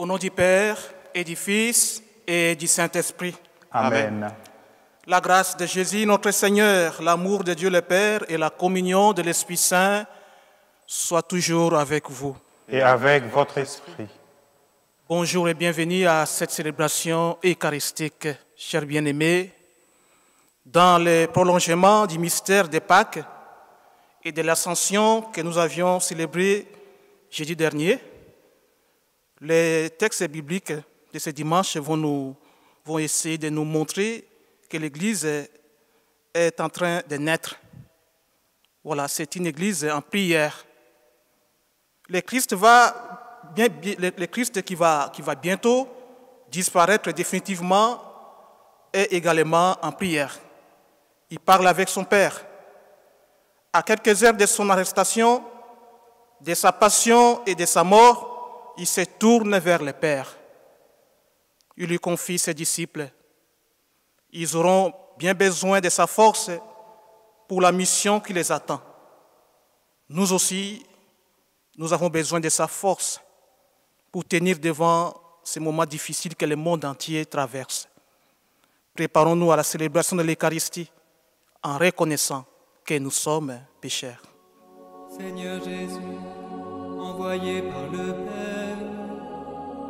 Au nom du Père et du Fils et du Saint-Esprit. Amen. La grâce de Jésus, notre Seigneur, l'amour de Dieu le Père et la communion de l'Esprit Saint soient toujours avec vous. Et avec votre esprit. Bonjour et bienvenue à cette célébration eucharistique, chers bien-aimés. Dans le prolongement du mystère de Pâques et de l'Ascension que nous avions célébré jeudi dernier, les textes bibliques de ce dimanche vont essayer de nous montrer que l'Église est en train de naître. Voilà, c'est une Église en prière. Le Christ qui va bientôt disparaître définitivement est également en prière. Il parle avec son Père. À quelques heures de son arrestation, de sa passion et de sa mort, il se tourne vers le Père. Il lui confie ses disciples. Ils auront bien besoin de sa force pour la mission qui les attend. Nous aussi, nous avons besoin de sa force pour tenir devant ces moments difficiles que le monde entier traverse. Préparons-nous à la célébration de l'Eucharistie en reconnaissant que nous sommes pécheurs. Seigneur Jésus, envoyé par le Père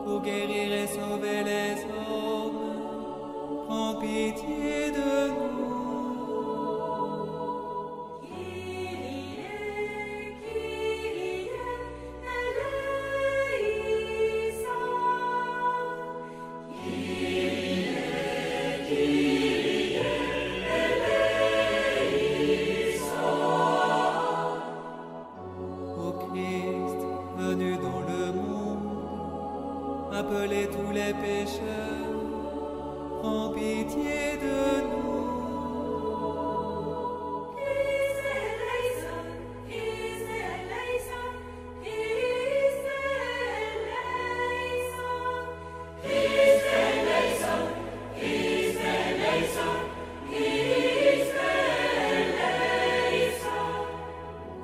pour guérir et sauver les hommes, prends pitié de nous. Appelez tous les pécheurs, prends pitié de nous.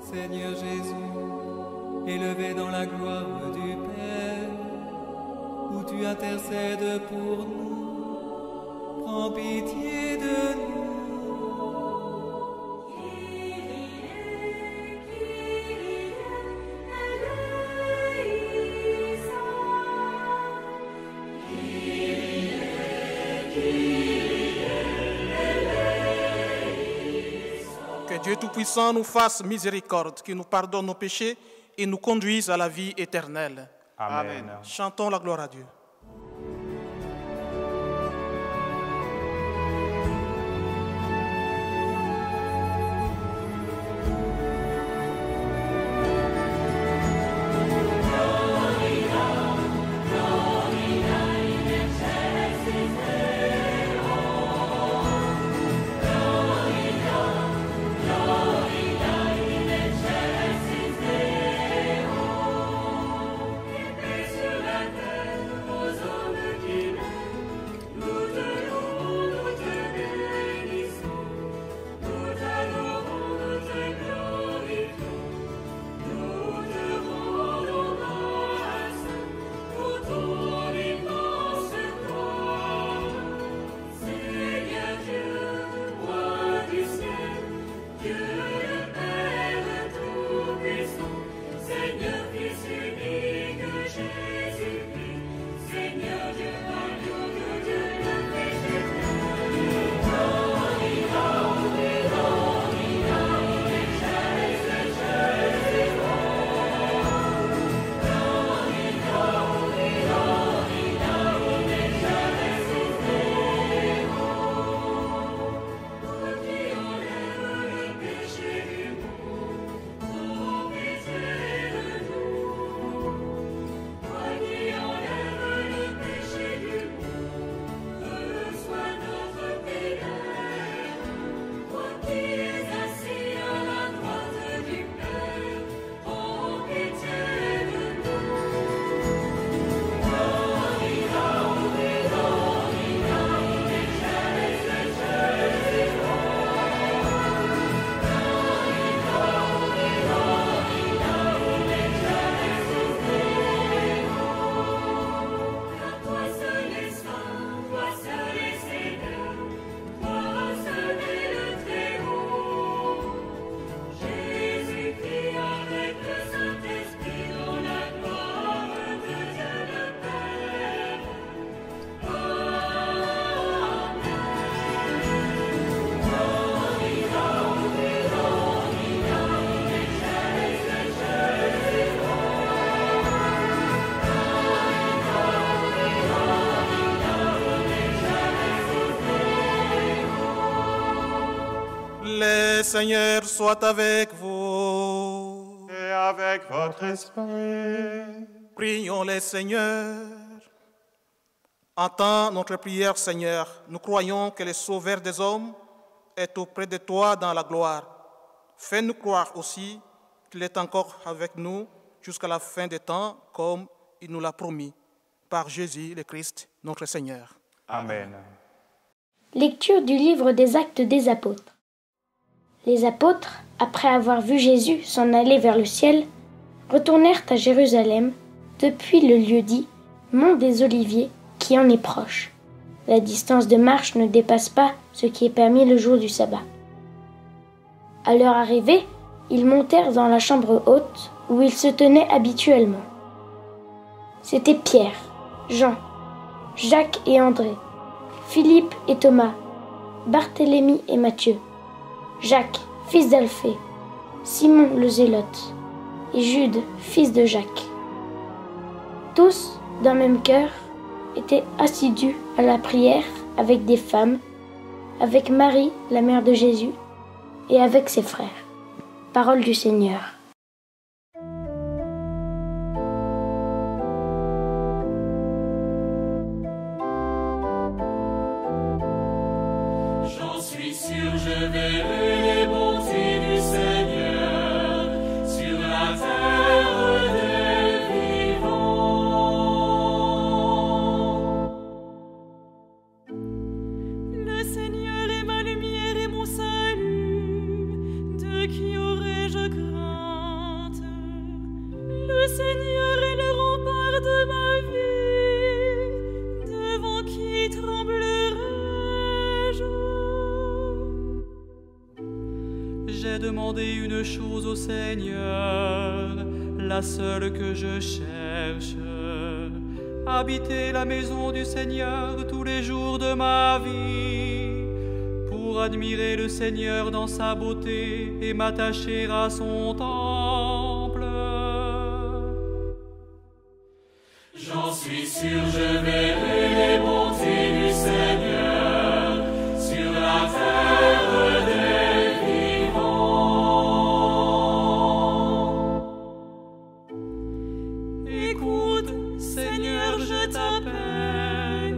Seigneur Jésus, élevé dans la gloire du Père, où tu intercèdes pour nous, prends pitié de nous. Que Dieu Tout-Puissant nous fasse miséricorde, qu'il nous pardonne nos péchés et nous conduise à la vie éternelle. Amen. Chantons la gloire à Dieu. Sur la terre, Seigneur soit avec vous. Et avec votre esprit. Prions le Seigneur. Entends notre prière, Seigneur. Nous croyons que le Sauveur des hommes est auprès de toi dans la gloire. Fais-nous croire aussi qu'il est encore avec nous jusqu'à la fin des temps, comme il nous l'a promis, par Jésus le Christ, notre Seigneur. Amen. Lecture du livre des Actes des Apôtres. Les apôtres, après avoir vu Jésus s'en aller vers le ciel, retournèrent à Jérusalem, depuis le lieu dit Mont des Oliviers, qui en est proche. La distance de marche ne dépasse pas ce qui est permis le jour du sabbat. À leur arrivée, ils montèrent dans la chambre haute où ils se tenaient habituellement. C'étaient Pierre, Jean, Jacques et André, Philippe et Thomas, Barthélemy et Matthieu, Jacques, fils d'Alphée, Simon le Zélote et Jude, fils de Jacques. Tous, d'un même cœur, étaient assidus à la prière avec des femmes, avec Marie, la mère de Jésus, et avec ses frères. Parole du Seigneur. J'en suis sûr, je verrai les bontés du Seigneur sur la terre des vivants. Le Seigneur est ma lumière et mon salut, de qui aurais-je crainte? Le Seigneur est le rempart de ma vie, devant qui tremblerai-je? J'ai demandé une chose au Seigneur, la seule que je cherche, habiter la maison du Seigneur tous les jours de ma vie, pour admirer le Seigneur dans sa beauté et m'attacher à son temple. J'en suis sûr, je verrai les bontés du Seigneur sur la terre des vivants. Écoute, Seigneur, je t'appelle.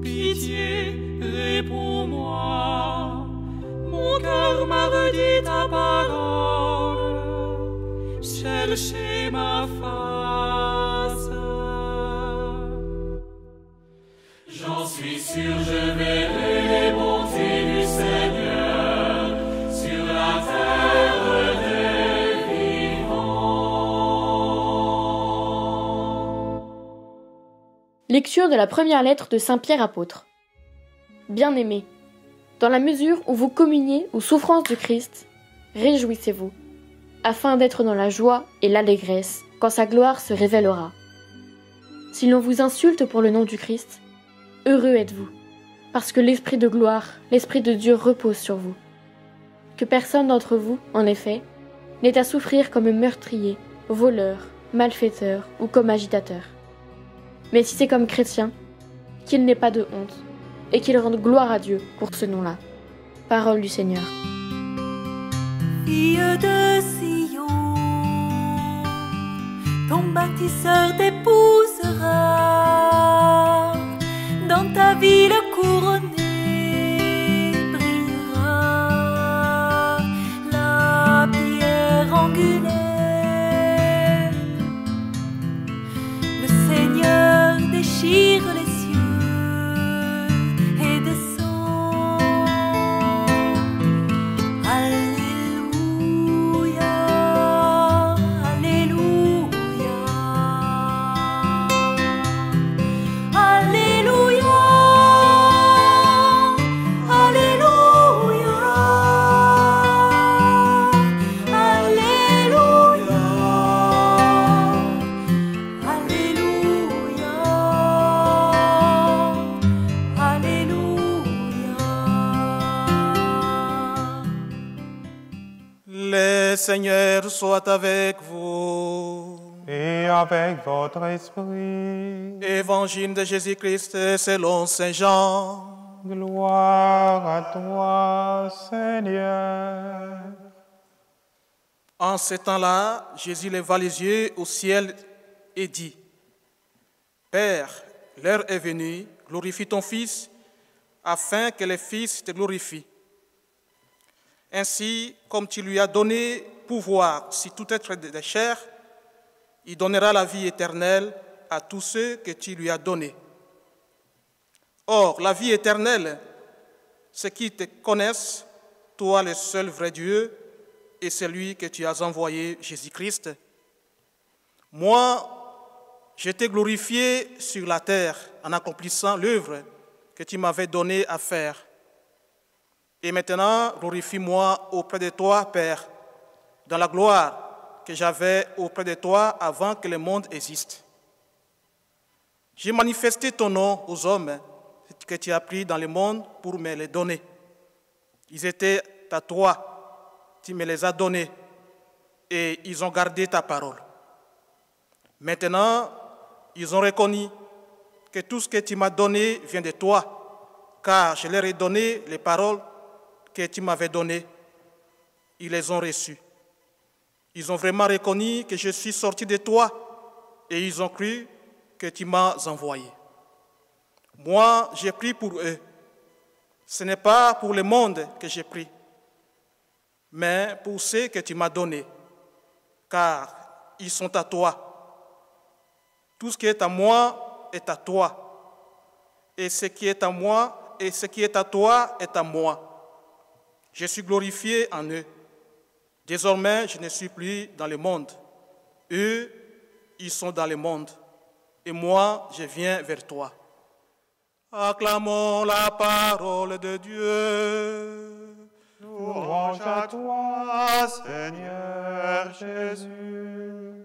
Pitié, réponds-moi. Mon cœur m'a redit ta parole. Cherchez ma face. J'en suis sûr, je verrai les bontés du Seigneur sur la terre des vivants. Lecture de la première lettre de Saint Pierre apôtre. Bien-aimés, dans la mesure où vous communiez aux souffrances du Christ, réjouissez-vous, afin d'être dans la joie et l'allégresse quand sa gloire se révélera. Si l'on vous insulte pour le nom du Christ, heureux êtes-vous, parce que l'Esprit de gloire, l'Esprit de Dieu repose sur vous. Que personne d'entre vous, en effet, n'ait à souffrir comme meurtrier, voleur, malfaiteur ou comme agitateur. Mais si c'est comme chrétien, qu'il n'ait pas de honte, et qu'il rende gloire à Dieu pour ce nom-là. Parole du Seigneur. Fille de Sion, ton bâtisseur t'épousera, dans ta ville couronnée brillera la pierre angulaire. Le Seigneur déchire les cieux et descend. Alléluia, Alléluia, Alléluia, Alléluia, Alléluia, Le Seigneur soit avec vous. Et avec votre esprit. Évangile de Jésus-Christ selon Saint Jean. Gloire à toi, Seigneur. En ce temps-là, Jésus leva les yeux au ciel et dit, « Père, l'heure est venue, glorifie ton Fils, afin que le Fils te glorifie. Ainsi, comme tu lui as donné pouvoir sur tout être de chair, il donnera la vie éternelle à tous ceux que tu lui as donnés. Or, la vie éternelle, c'est qu'ils te connaissent, toi le seul vrai Dieu, et celui que tu as envoyé, Jésus-Christ. Moi, je t'ai glorifié sur la terre en accomplissant l'œuvre que tu m'avais donnée à faire. Et maintenant, glorifie-moi auprès de toi, Père, dans la gloire que j'avais auprès de toi avant que le monde existe. J'ai manifesté ton nom aux hommes que tu as pris dans le monde pour me les donner. Ils étaient à toi, tu me les as donnés, et ils ont gardé ta parole. Maintenant, ils ont reconnu que tout ce que tu m'as donné vient de toi, car je leur ai donné les paroles que tu m'avais données. Ils les ont reçues. Ils ont vraiment reconnu que je suis sorti de toi, et ils ont cru que tu m'as envoyé. Moi, j'ai pris pour eux. Ce n'est pas pour le monde que j'ai pris, mais pour ceux que tu m'as donnés, car ils sont à toi. Tout ce qui est à moi est à toi, et ce qui est à moi et ce qui est à toi est à moi. Je suis glorifié en eux. Désormais, je ne suis plus dans le monde. Eux, ils sont dans le monde, et moi, je viens vers toi. Acclamons la parole de Dieu. Louange à toi, Seigneur Jésus.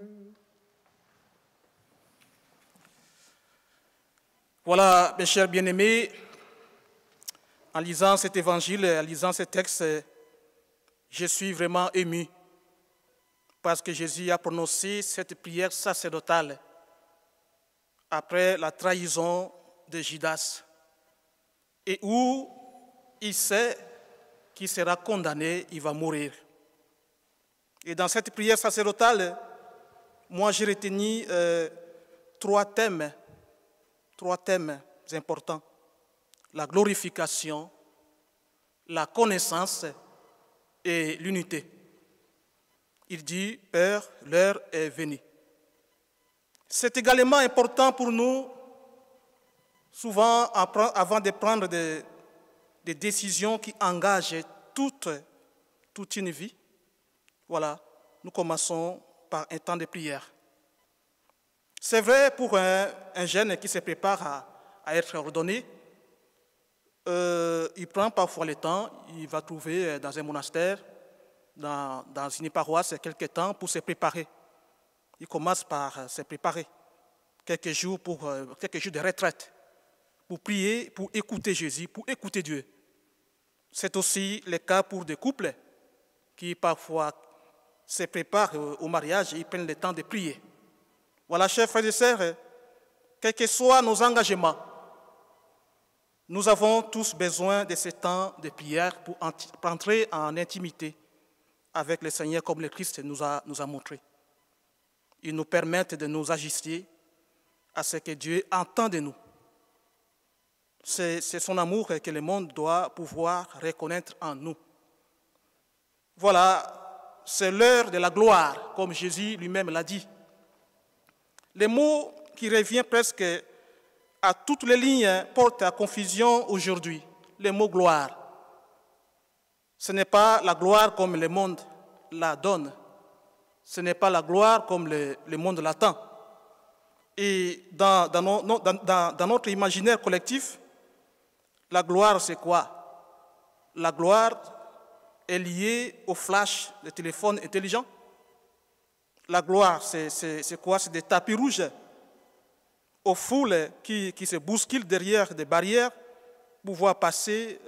Voilà, mes chers bien-aimés, en lisant cet évangile, en lisant ce texte, je suis vraiment ému parce que Jésus a prononcé cette prière sacerdotale après la trahison de Judas, et où il sait qu'il sera condamné, il va mourir. Et dans cette prière sacerdotale, moi j'ai retenu trois thèmes importants: la glorification, la connaissance et l'unité. Il dit, Père, l'heure est venue. C'est également important pour nous, souvent avant de prendre des décisions qui engagent toute une vie. Voilà, nous commençons par un temps de prière. C'est vrai pour un jeune qui se prépare à être ordonné, il prend parfois le temps, il va trouver dans un monastère, dans une paroisse, quelques temps pour se préparer. Il commence par se préparer, quelques jours de retraite, pour prier, pour écouter Jésus, pour écouter Dieu. C'est aussi le cas pour des couples qui parfois se préparent au mariage et ils prennent le temps de prier. Voilà, chers frères et sœurs, quels que soient nos engagements, nous avons tous besoin de ce temps de prière pour entrer en intimité avec le Seigneur comme le Christ nous a montré. Ils nous permettent de nous ajuster à ce que Dieu entend de nous. C'est son amour que le monde doit pouvoir reconnaître en nous. Voilà, c'est l'heure de la gloire, comme Jésus lui-même l'a dit. Le mot qui revient presque à toutes les lignes porte à confusion aujourd'hui, le mot gloire. Ce n'est pas la gloire comme le monde la donne. Ce n'est pas la gloire comme le monde l'attend. Et dans notre imaginaire collectif, la gloire, c'est quoi? La gloire est liée au flash de téléphone intelligent. La gloire, c'est quoi? C'est des tapis rouges aux foules qui se bousculent derrière des barrières pour voir passer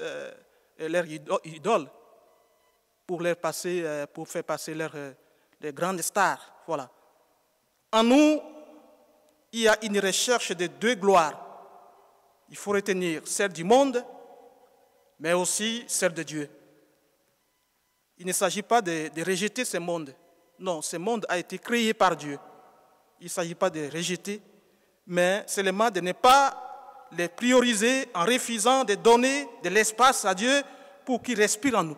leurs idoles, pour faire passer les grandes stars. Voilà. En nous, il y a une recherche de deux gloires. Il faut retenir celle du monde mais aussi celle de Dieu. Il ne s'agit pas de rejeter ce monde. Non, ce monde a été créé par Dieu. Il ne s'agit pas de rejeter, mais seulement de ne pas les prioriser en refusant de donner de l'espace à Dieu pour qu'il respire en nous.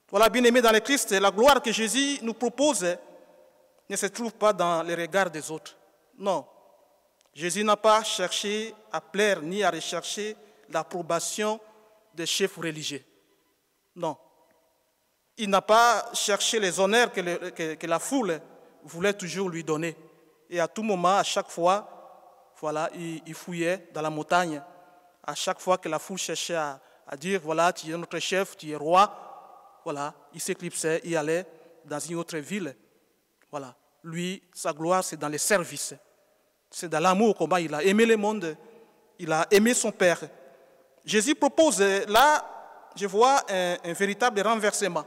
Voilà, bien-aimés dans le Christ, la gloire que Jésus nous propose ne se trouve pas dans les regards des autres. Non, Jésus n'a pas cherché à plaire ni à rechercher l'approbation des chefs religieux. Non. Il n'a pas cherché les honneurs que la foule voulait toujours lui donner. Et à tout moment, à chaque fois, voilà, il fouillait dans la montagne. À chaque fois que la foule cherchait à dire, voilà, tu es notre chef, tu es roi, voilà, il s'éclipsait, il allait dans une autre ville. Voilà. Lui, sa gloire, c'est dans les services. C'est dans l'amour, comment il a aimé le monde, il a aimé son Père. Jésus propose, là, je vois un véritable renversement.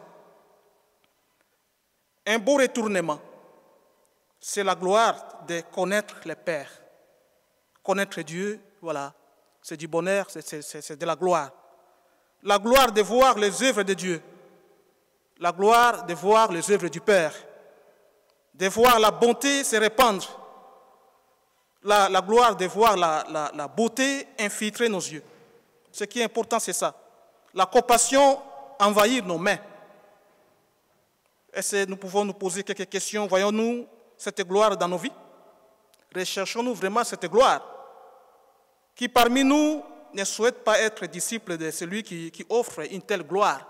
Un beau retournement. C'est la gloire de connaître le Père. Connaître Dieu, voilà, c'est du bonheur, c'est de la gloire. La gloire de voir les œuvres de Dieu. La gloire de voir les œuvres du Père. De voir la bonté se répandre. La gloire de voir la beauté infiltrer nos yeux. Ce qui est important, c'est ça. La compassion envahir nos mains. Est-ce que nous pouvons nous poser quelques questions? Voyons-nous cette gloire dans nos vies? Recherchons-nous vraiment cette gloire? Qui parmi nous ne souhaite pas être disciple de celui qui offre une telle gloire?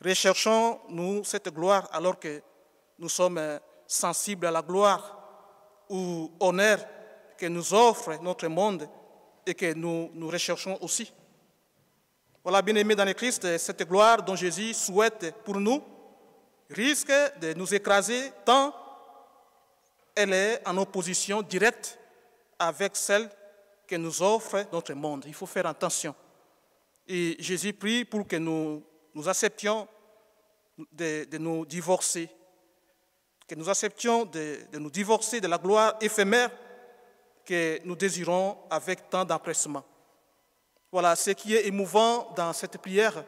Recherchons-nous cette gloire alors que nous sommes sensibles à la gloire ou honneur que nous offre notre monde et que nous recherchons aussi? Voilà, bien-aimés dans le Christ, cette gloire dont Jésus souhaite pour nous risque de nous écraser tant elle est en opposition directe avec celle que nous offre notre monde. Il faut faire attention. Et Jésus prie pour que nous acceptions de nous divorcer, que nous acceptions de nous divorcer de la gloire éphémère que nous désirons avec tant d'empressement. Voilà, ce qui est émouvant dans cette prière,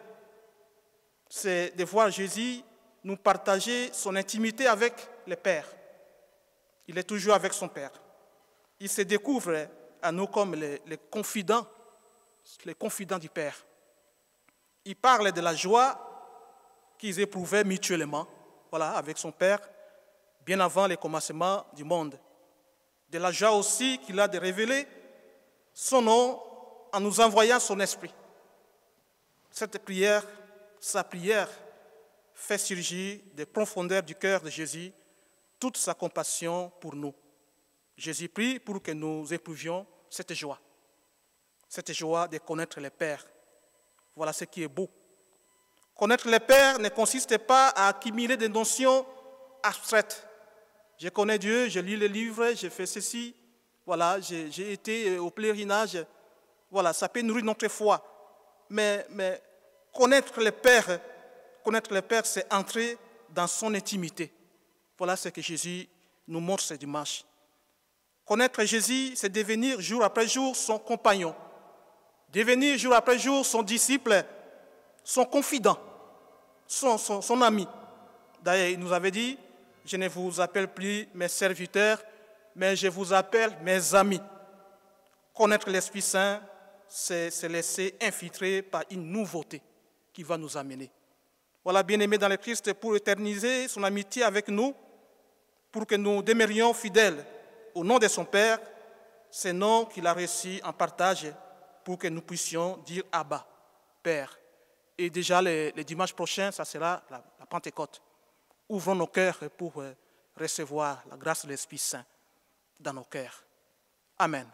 c'est de voir Jésus nous partager son intimité avec le Père. Il est toujours avec son Père. Il se découvre à nous comme les confidents du Père. Il parle de la joie qu'ils éprouvaient mutuellement, voilà, avec son Père, bien avant le commencement du monde. De la joie aussi qu'il a de révéler son nom en nous envoyant son esprit. Cette prière, sa prière, fait surgir des profondeurs du cœur de Jésus toute sa compassion pour nous. Jésus prie pour que nous éprouvions cette joie de connaître le Père. Voilà ce qui est beau. Connaître le Père ne consiste pas à accumuler des notions abstraites. Je connais Dieu, je lis les livres, je fais ceci, voilà, j'ai été au pèlerinage. Voilà, ça peut nourrir notre foi. Mais connaître le Père, c'est entrer dans son intimité. Voilà ce que Jésus nous montre ce dimanche. Connaître Jésus, c'est devenir jour après jour son compagnon. Devenir jour après jour son disciple, son confident, son ami. D'ailleurs, il nous avait dit, je ne vous appelle plus mes serviteurs, mais je vous appelle mes amis. Connaître l'Esprit Saint, c'est se laisser infiltrer par une nouveauté qui va nous amener. Voilà, bien-aimés dans le Christ, pour éterniser son amitié avec nous, pour que nous demeurions fidèles au nom de son Père, ce nom qu'il a reçu en partage, pour que nous puissions dire Abba, Père. Et déjà, le dimanche prochain, ça sera la Pentecôte. Ouvrons nos cœurs pour recevoir la grâce de l'Esprit Saint dans nos cœurs. Amen.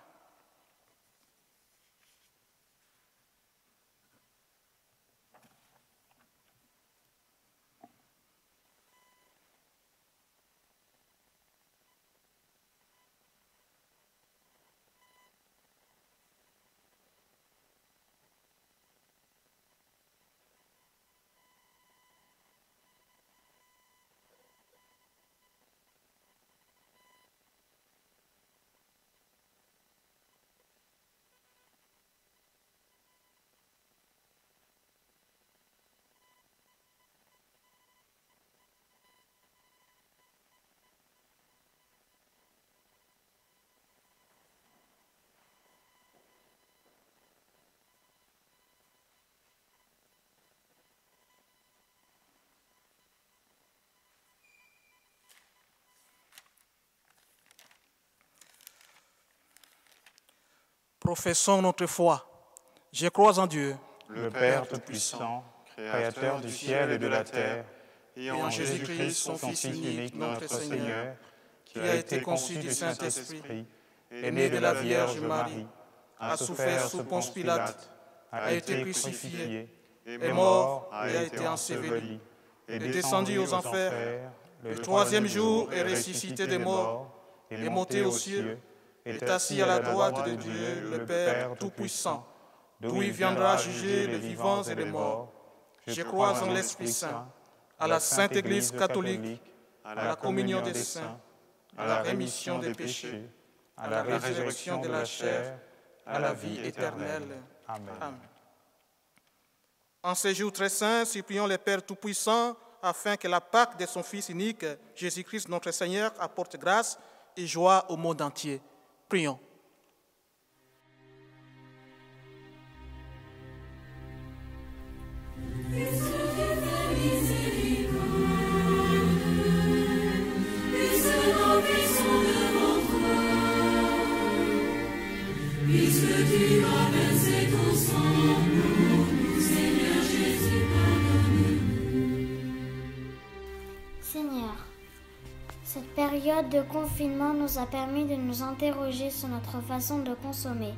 Professons notre foi. Je crois en Dieu, le Père Tout-Puissant, Créateur du ciel et de la terre, et en Jésus-Christ, son Fils unique, notre Seigneur, qui a été conçu du Saint-Esprit, est né de la Vierge Marie, a souffert sous Ponce Pilate, a été crucifié, est mort et a été enseveli, est descendu aux enfers, le troisième jour est ressuscité des morts, est monté aux cieux, est assis à la droite de Dieu, le Père Tout-Puissant, d'où il viendra juger les vivants et les morts. Je crois en l'Esprit Saint, à la Sainte Église catholique, à la communion des saints, à la rémission des péchés, à la résurrection de la chair, à la vie éternelle. Amen. En ces jours très saints, supplions le Père Tout-Puissant afin que la Pâque de son Fils unique, Jésus-Christ notre Seigneur, apporte grâce et joie au monde entier. Prions. Puisque tu as versé ton sang pour nous, Seigneur Jésus, pardonne-nous. Seigneur, cette période de confinement nous a permis de nous interroger sur notre façon de consommer.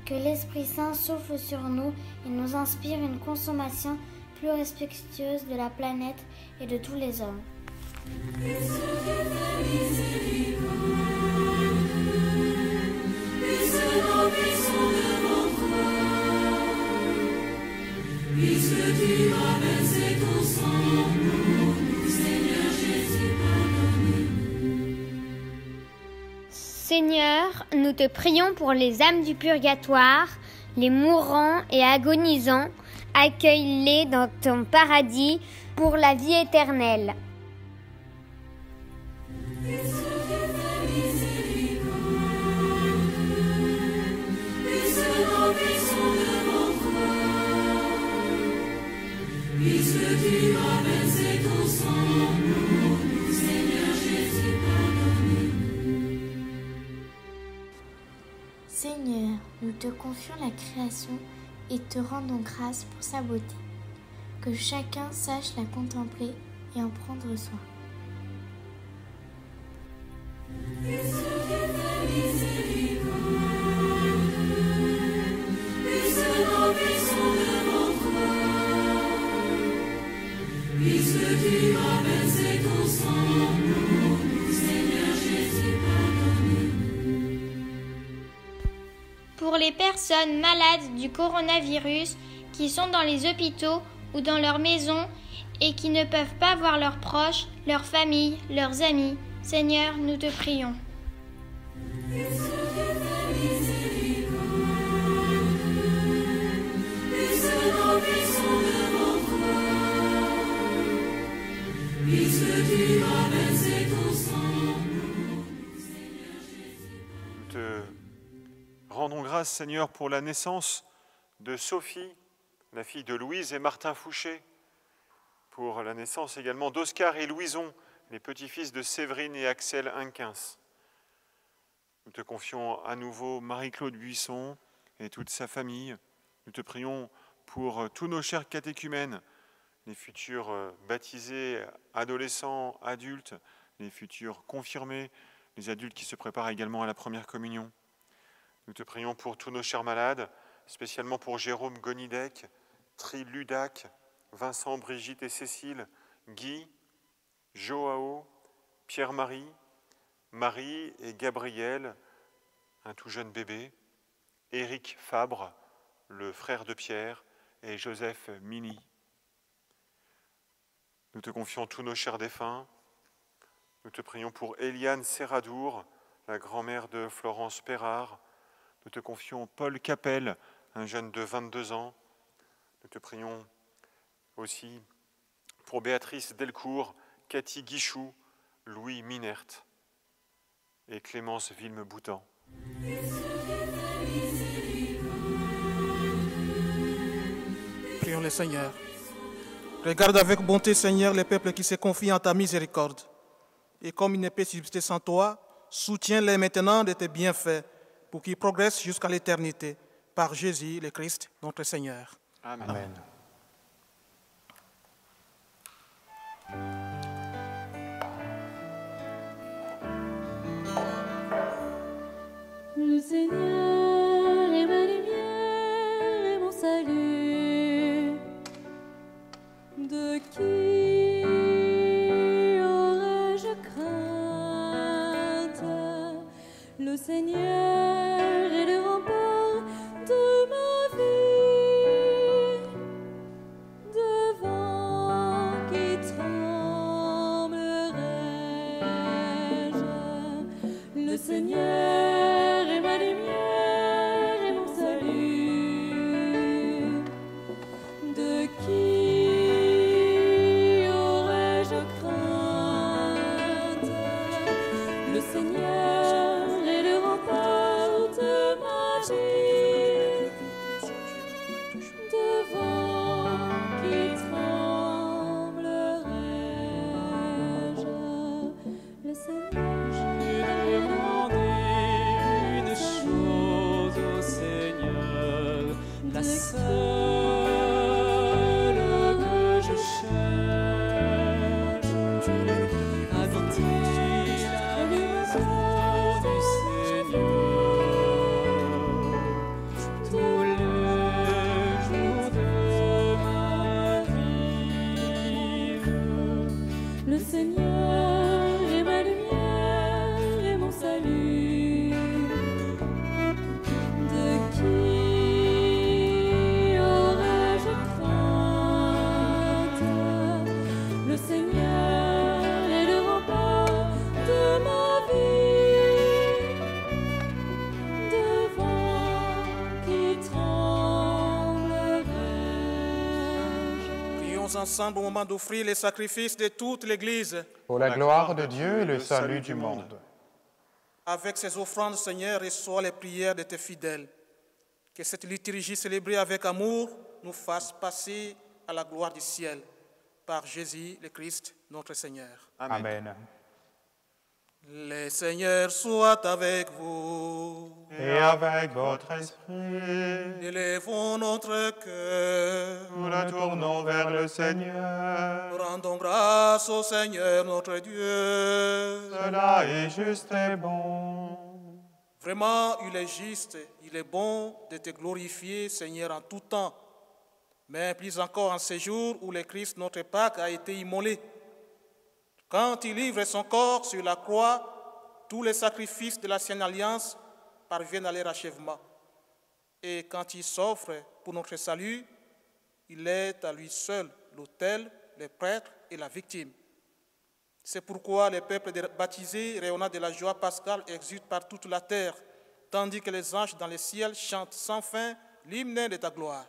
Que l'Esprit Saint souffle sur nous et nous inspire une consommation plus respectueuse de la planète et de tous les hommes. Puisque tu as versé ton sang pour nous, Seigneur Jésus, pardonne-nous. Seigneur, nous te prions pour les âmes du purgatoire, les mourants et agonisants. Accueille-les dans ton paradis pour la vie éternelle. Puisque tu as versé ton sang pour nous, Seigneur Jésus, pardonne-nous. Seigneur, nous te confions la création et te rendons grâce pour sa beauté. Que chacun sache la contempler et en prendre soin. Puisque tu as versé ton sang pour nous, Seigneur Jésus, pardonne-nous. Pour les personnes malades du coronavirus qui sont dans les hôpitaux ou dans leurs maisons et qui ne peuvent pas voir leurs proches, leurs familles, leurs amis, Seigneur, nous te prions. Puisque tu as versé ton sang pour nous, Seigneur Jésus. Nous te rendons grâce, Seigneur, pour la naissance de Sophie, la fille de Louise et Martin Fouché, pour la naissance également d'Oscar et Louison, les petits-fils de Séverine et Axel Inquins. Nous te confions à nouveau Marie-Claude Buisson et toute sa famille. Nous te prions pour tous nos chers catéchumènes, les futurs baptisés, adolescents, adultes, les futurs confirmés, les adultes qui se préparent également à la première communion. Nous te prions pour tous nos chers malades, spécialement pour Jérôme Gonidec, Tri Ludac, Vincent, Brigitte et Cécile, Guy, Joao, Pierre-Marie, Marie et Gabriel, un tout jeune bébé, Éric Fabre, le frère de Pierre, et Joseph Mini. Nous te confions tous nos chers défunts. Nous te prions pour Eliane Serradour, la grand-mère de Florence Perrard. Nous te confions Paul Capel, un jeune de 22 ans. Nous te prions aussi pour Béatrice Delcourt, Cathy Guichou, Louis Minert et Clémence Villemeboutan. Prions le Seigneur. Regarde avec bonté, Seigneur, les peuples qui se confient en ta miséricorde. Et comme ils ne peuvent subsister sans toi, soutiens-les maintenant de tes bienfaits, pour qu'il progresse jusqu'à l'éternité, par Jésus le Christ, notre Seigneur. Amen. Amen. Le Seigneur est ma lumière et mon salut. De qui aurais-je crainte? Le Seigneur est le rempart de ma vie. Devant qui tremblerais-je? Le Seigneur est ma lumière et mon salut. De qui aurais-je crainte? Le Seigneur est le rempart de ma vie. Devant qui tremblerais-je? Le Seigneur. J'ai demandé une chose au Seigneur, la seule que je cherche. Habiter la maison du Seigneur tous les jours de ma vie. Le Seigneur est ma lumière et mon salut. De qui aurais-je crainte? Le Seigneur est le rempart de ma vie. Devant qui tremblerais-je? Prions ensemble au moment d'offrir les sacrifices de toute l'Église. Pour la gloire de Dieu et le salut du monde. Avec ces offrandes, Seigneur, reçois les prières de tes fidèles. Que cette liturgie célébrée avec amour nous fasse passer à la gloire du ciel. Par Jésus le Christ, notre Seigneur. Amen. Le Seigneur soit avec vous. Et avec votre esprit, Élevons notre cœur. nous la tournons vers le Seigneur. Rendons grâce au Seigneur notre Dieu. Cela est juste et bon. Vraiment, il est juste, il est bon de te glorifier, Seigneur, en tout temps. Mais plus encore en ces jours où le Christ, notre Pâque, a été immolé. Quand il livre son corps sur la croix, tous les sacrifices de l'ancienne alliance parviennent à leur achèvement. Et quand il s'offre pour notre salut, il est à lui seul l'autel, les prêtres et la victime. C'est pourquoi les peuples baptisés, rayonnant de la joie pascale, exultent par toute la terre, tandis que les anges dans le ciel chantent sans fin l'hymne de ta gloire.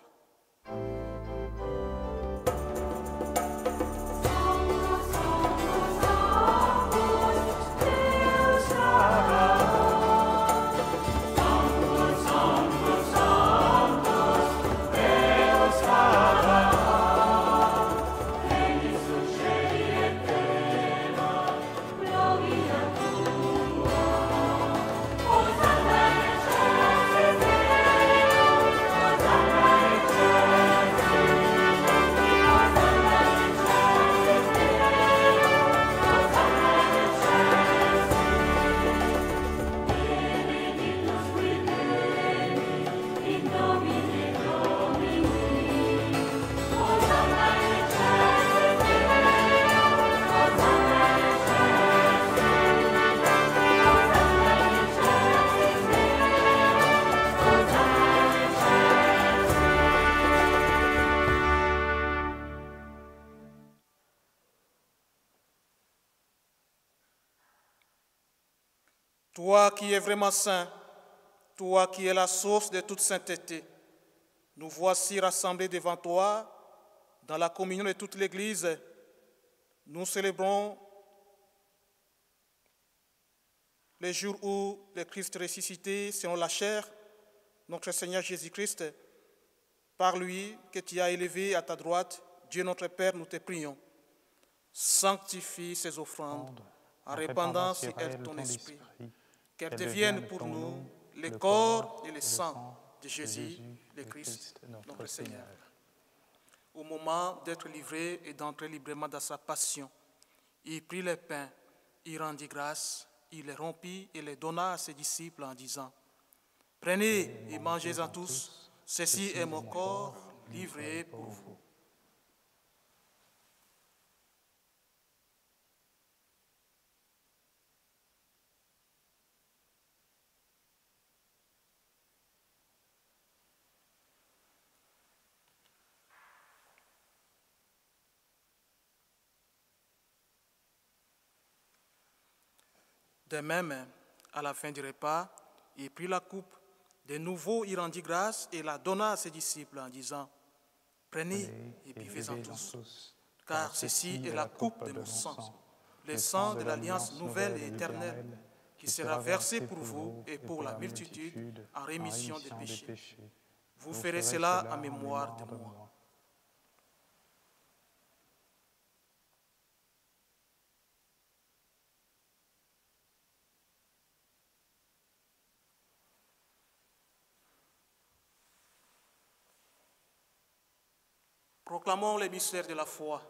Toi qui es vraiment saint, toi qui es la source de toute sainteté, nous voici rassemblés devant toi dans la communion de toute l'Église. Nous célébrons les jours où le Christ ressuscité selon la chair, notre Seigneur Jésus-Christ, par lui que tu as élevé à ta droite, Dieu notre Père, nous te prions. Sanctifie ces offrandes en répandant sur elles ton esprit, qu'elles deviennent pour nous le corps et le sang de Jésus, le Christ, notre Seigneur. Au moment d'être livré et d'entrer librement dans sa passion, il prit le pain, il rendit grâce, il les rompit et les donna à ses disciples en disant, « Prenez et mangez-en tous, ceci est mon corps livré pour vous. » De même, à la fin du repas, il prit la coupe. De nouveau, il rendit grâce et la donna à ses disciples en disant, « Prenez et buvez-en tous, car ceci est la coupe de mon sang, le sang de l'alliance nouvelle et éternelle, qui sera versé pour vous et pour la multitude en rémission des péchés. Vous ferez cela en mémoire de moi. » Proclamons les mystères de la foi.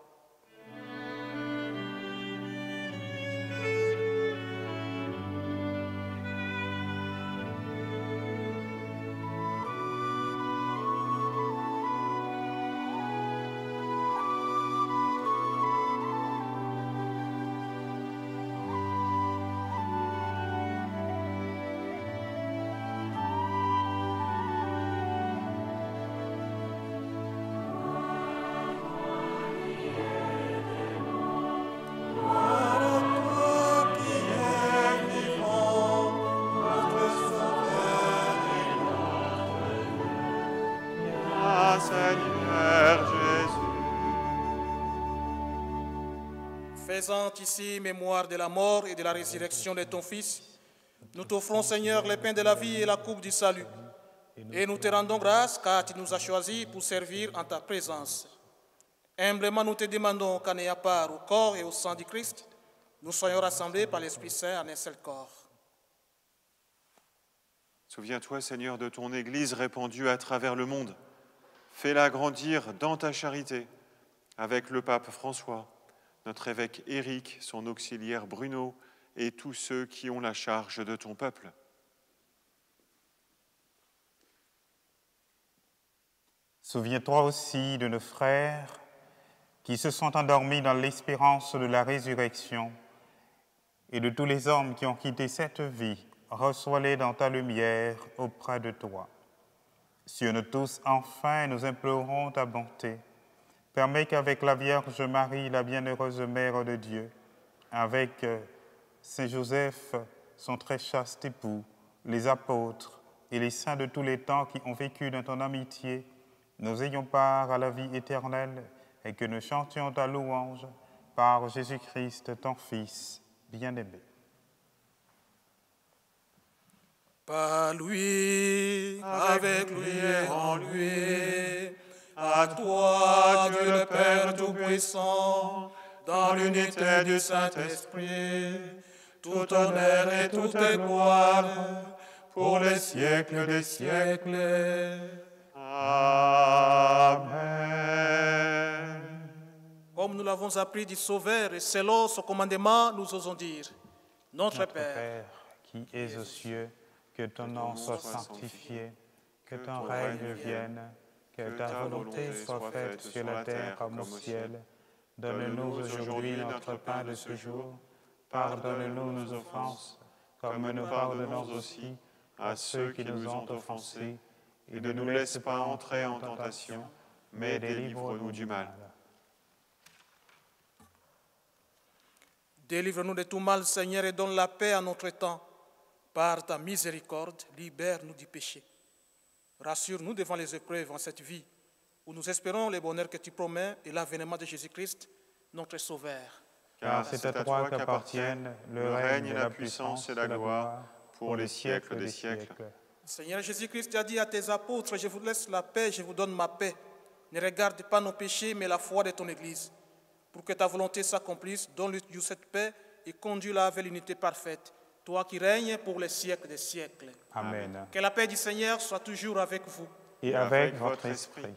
Faisant ici mémoire de la mort et de la résurrection de ton Fils, nous t'offrons, Seigneur, le pain de la vie et la coupe du salut. Et nous te rendons grâce car tu nous as choisis pour servir en ta présence. Humblement, nous te demandons qu'en ayant part au corps et au sang du Christ, nous soyons rassemblés par l'Esprit Saint en un seul corps. Souviens-toi, Seigneur, de ton Église répandue à travers le monde. Fais-la grandir dans ta charité avec le pape François, notre évêque Éric, son auxiliaire Bruno et tous ceux qui ont la charge de ton peuple. Souviens-toi aussi de nos frères qui se sont endormis dans l'espérance de la résurrection et de tous les hommes qui ont quitté cette vie. Reçois-les dans ta lumière auprès de toi. Sur nous tous, enfin, nous implorons ta bonté. Permets qu'avec la Vierge Marie, la bienheureuse Mère de Dieu, avec Saint Joseph, son très chaste époux, les apôtres et les saints de tous les temps qui ont vécu dans ton amitié, nous ayons part à la vie éternelle et que nous chantions ta louange par Jésus-Christ, ton Fils bien-aimé. Par lui, avec lui et en lui, à toi, Dieu le Père Tout-Puissant, dans l'unité du Saint-Esprit, tout honneur et toute gloire, pour les siècles des siècles. Amen. Comme nous l'avons appris du Sauveur et selon son commandement, nous osons dire, Notre Père, qui es aux cieux, que ton nom soit sanctifié, que ton règne vienne, que ta volonté soit faite sur la terre comme au ciel. Donne-nous aujourd'hui notre pain de ce jour. Pardonne-nous nos offenses, comme nous pardonnons aussi à ceux qui nous ont offensés. Et ne nous laisse pas entrer en tentation, mais délivre-nous du mal. Délivre-nous de tout mal, Seigneur, et donne la paix à notre temps. Par ta miséricorde, libère-nous du péché. Rassure-nous devant les épreuves en cette vie, où nous espérons le bonheur que tu promets et l'avènement de Jésus-Christ, notre Sauveur. Car c'est à toi qu'appartiennent le règne, la puissance et la gloire pour les siècles des siècles. Seigneur Jésus-Christ, tu as dit à tes apôtres, je vous laisse la paix, je vous donne ma paix. Ne regarde pas nos péchés, mais la foi de ton Église. Pour que ta volonté s'accomplisse, donne-lui cette paix et conduis-la vers l'unité parfaite, toi qui règnes pour les siècles des siècles. Amen. Que la paix du Seigneur soit toujours avec vous. Et avec votre esprit.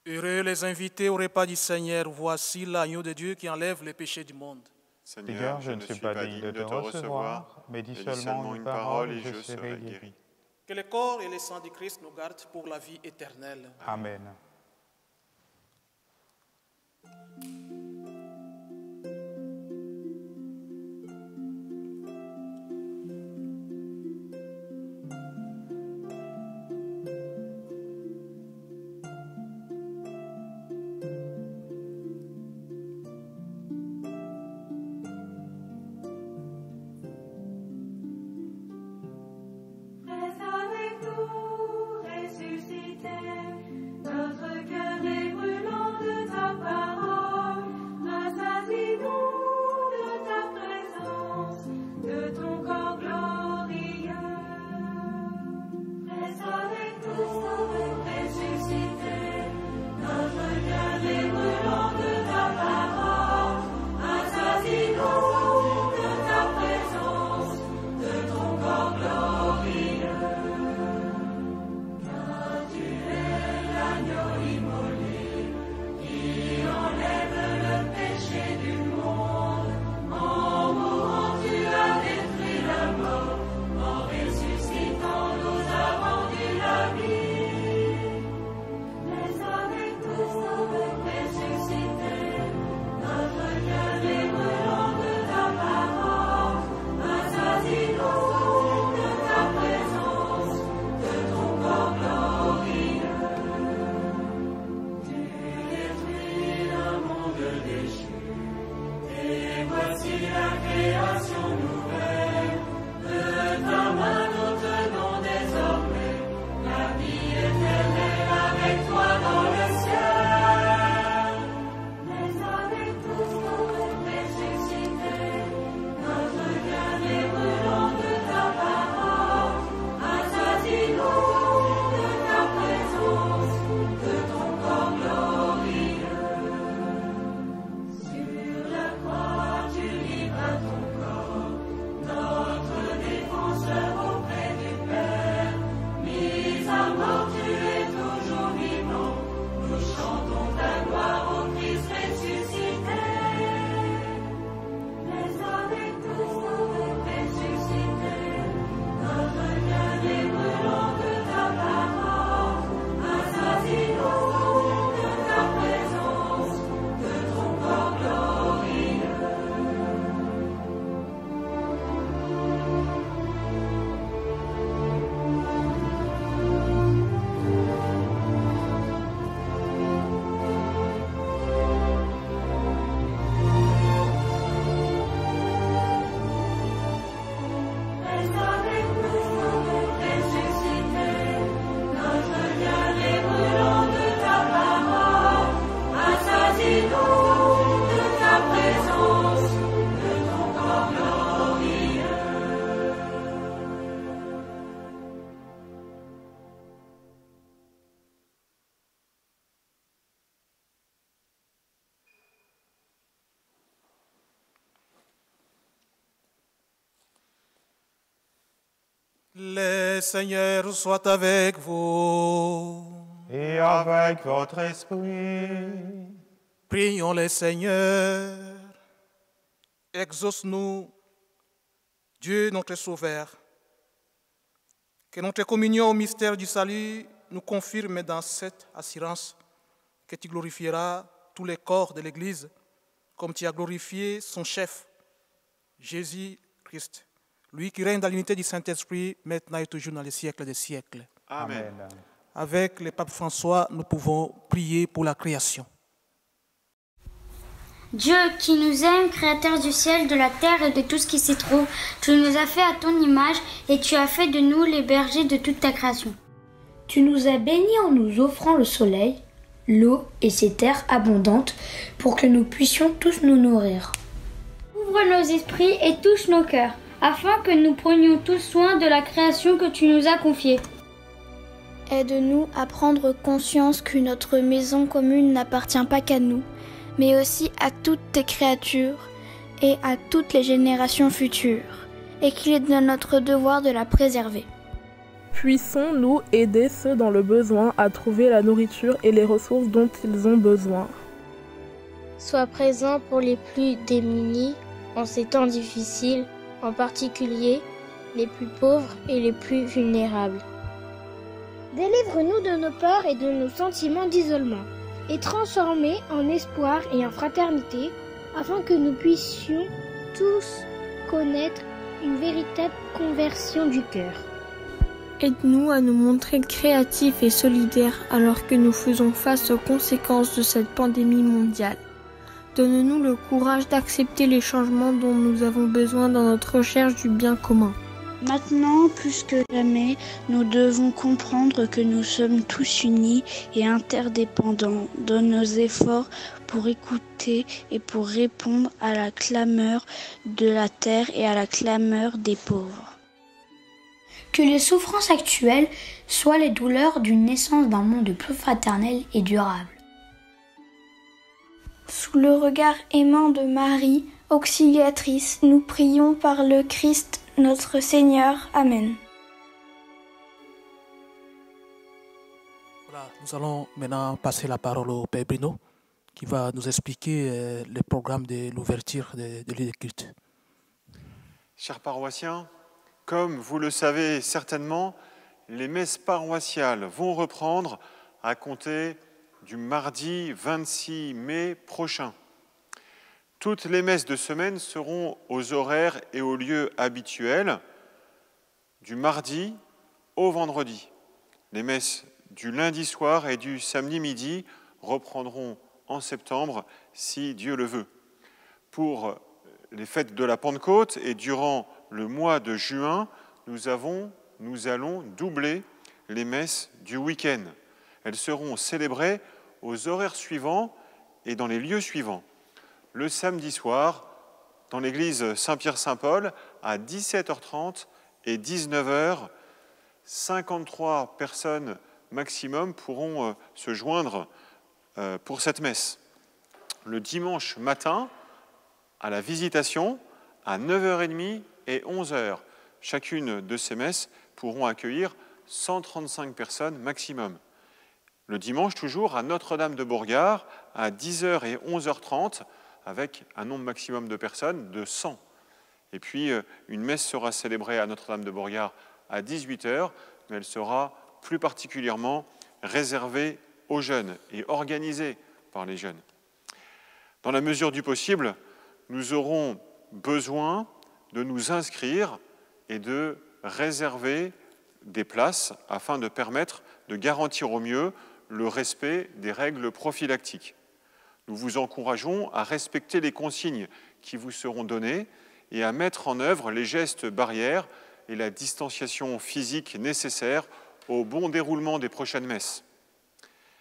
Heureux les invités au repas du Seigneur, voici l'agneau de Dieu qui enlève les péchés du monde. Seigneur, je ne suis pas digne de te recevoir, mais dis seulement une parole et je serai guéri. Que le corps et le sang du Christ nous gardent pour la vie éternelle. Amen. Reste avec nous, ressuscité, notre cœur est brûlant de ta parole. Rassasie-nous de ta présence, de ton corps glorieux. Reste avec nous, ressuscité, notre cœur est brûlant de ta parole. Rassasie-nous de ta présence, de ton corps glorieux. Car tu es l'agneau immolé qui enlève le péché du monde. En mourant, tu as détruit la mort. En ressuscitant, nous as rendu la vie. Reste avec nous, ressuscité, notre cœur est brûlant de ta parole. Rassasie-nous de ta présence, de ton corps glorieux. Tu détruis le monde déchu, et voici la création nouvelle. De ta main nous tenons désormais la vie éternelle avec toi dans le ciel. Reste avec nous, ressuscité, notre cœur est brûlant de ta parole. Rassasie-nous de ta présence, de ton corps glorieux. Sur la croix, tu livres ton corps, notre défenseur auprès du Père. Mis à mort, tu es toujours vivant. Nous chantons ta gloire au Christ ressuscité. Reste avec nous, ressuscité, notre cœur est brûlant de ta parole. Rassasie-nous de ta présence, de ton corps glorieux. Reste avec nous, ressuscité, notre cœur est brûlant de ta parole. Rassasie-nous de ta présence, de ton corps glorieux. Le Seigneur soit avec vous. et avec votre esprit. Prions le Seigneur. Exauce-nous, Dieu notre Sauveur. Que notre communion au mystère du salut nous confirme dans cette assurance que tu glorifieras tous les corps de l'Église, comme tu as glorifié son chef, Jésus-Christ, lui qui règne dans l'unité du Saint-Esprit, maintenant et toujours dans les siècles des siècles. Amen. Avec le pape François, nous pouvons prier pour la création. Dieu qui nous aime, créateur du ciel, de la terre et de tout ce qui s'y trouve, tu nous as fait à ton image et tu as fait de nous les bergers de toute ta création. Tu nous as bénis en nous offrant le soleil, l'eau et ces terres abondantes pour que nous puissions tous nous nourrir. Ouvre nos esprits et touche nos cœurs, afin que nous prenions tous soin de la création que tu nous as confiée. Aide-nous à prendre conscience que notre maison commune n'appartient pas qu'à nous, mais aussi à toutes tes créatures et à toutes les générations futures, et qu'il est de notre devoir de la préserver. Puissons-nous aider ceux dans le besoin à trouver la nourriture et les ressources dont ils ont besoin. Sois présent pour les plus démunis en ces temps difficiles, en particulier les plus pauvres et les plus vulnérables. Délivre-nous de nos peurs et de nos sentiments d'isolement, et transforme-les en espoir et en fraternité, afin que nous puissions tous connaître une véritable conversion du cœur. Aide-nous à nous montrer créatifs et solidaires alors que nous faisons face aux conséquences de cette pandémie mondiale. Donne-nous le courage d'accepter les changements dont nous avons besoin dans notre recherche du bien commun. Maintenant, plus que jamais, nous devons comprendre que nous sommes tous unis et interdépendants dans nos efforts pour écouter et pour répondre à la clameur de la terre et à la clameur des pauvres. Que les souffrances actuelles soient les douleurs d'une naissance d'un monde plus fraternel et durable. Sous le regard aimant de Marie, auxiliatrice, nous prions par le Christ notre Seigneur. Amen. Voilà, nous allons maintenant passer la parole au Père Bruno qui va nous expliquer le programme de l'ouverture de lieu de culte. Chers paroissiens, comme vous le savez certainement, les messes paroissiales vont reprendre à compter du mardi 26 mai prochain. Toutes les messes de semaine seront aux horaires et aux lieux habituels, du mardi au vendredi. Les messes du lundi soir et du samedi midi reprendront en septembre, si Dieu le veut. Pour les fêtes de la Pentecôte et durant le mois de juin, nous allons doubler les messes du week-end. Elles seront célébrées aux horaires suivants et dans les lieux suivants. Le samedi soir, dans l'église Saint-Pierre-Saint-Paul, à 17h30 et 19h, 53 personnes maximum pourront se joindre pour cette messe. Le dimanche matin, à la visitation, à 9h30 et 11h, chacune de ces messes pourront accueillir 135 personnes maximum. Le dimanche, toujours, à Notre-Dame de Bourgard, à 10h et 11h30, avec un nombre maximum de personnes de 100. Et puis, une messe sera célébrée à Notre-Dame de Bourgard à 18h, mais elle sera plus particulièrement réservée aux jeunes et organisée par les jeunes. Dans la mesure du possible, nous aurons besoin de nous inscrire et de réserver des places afin de permettre de garantir au mieux le respect des règles prophylactiques. Nous vous encourageons à respecter les consignes qui vous seront données et à mettre en œuvre les gestes barrières et la distanciation physique nécessaire au bon déroulement des prochaines messes.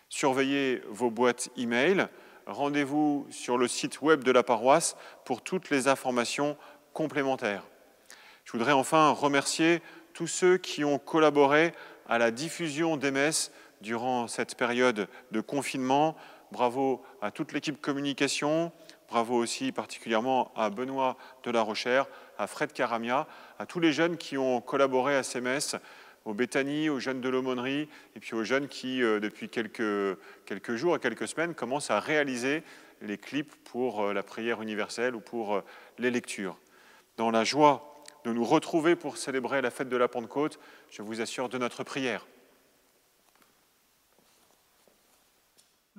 Surveillez vos boîtes e-mail, rendez-vous sur le site web de la paroisse pour toutes les informations complémentaires. Je voudrais enfin remercier tous ceux qui ont collaboré à la diffusion des messes durant cette période de confinement. Bravo à toute l'équipe communication, bravo aussi particulièrement à Benoît de la Rochère, à Fred Caramia, à tous les jeunes qui ont collaboré à ces messes aux Béthanie, aux jeunes de l'aumônerie, et puis aux jeunes qui, depuis quelques jours et quelques semaines, commencent à réaliser les clips pour la prière universelle ou pour les lectures. Dans la joie de nous retrouver pour célébrer la fête de la Pentecôte, je vous assure de notre prière.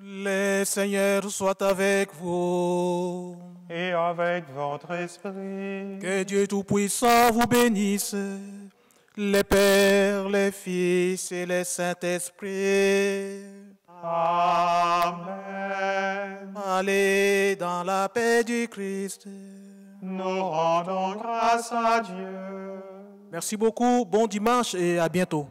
Le Seigneur soit avec vous. Et avec votre esprit. Que Dieu Tout-Puissant vous bénisse, le Père, le Fils et le Saint-Esprit. Amen. Allez dans la paix du Christ. Nous rendons grâce à Dieu. Merci beaucoup, bon dimanche et à bientôt.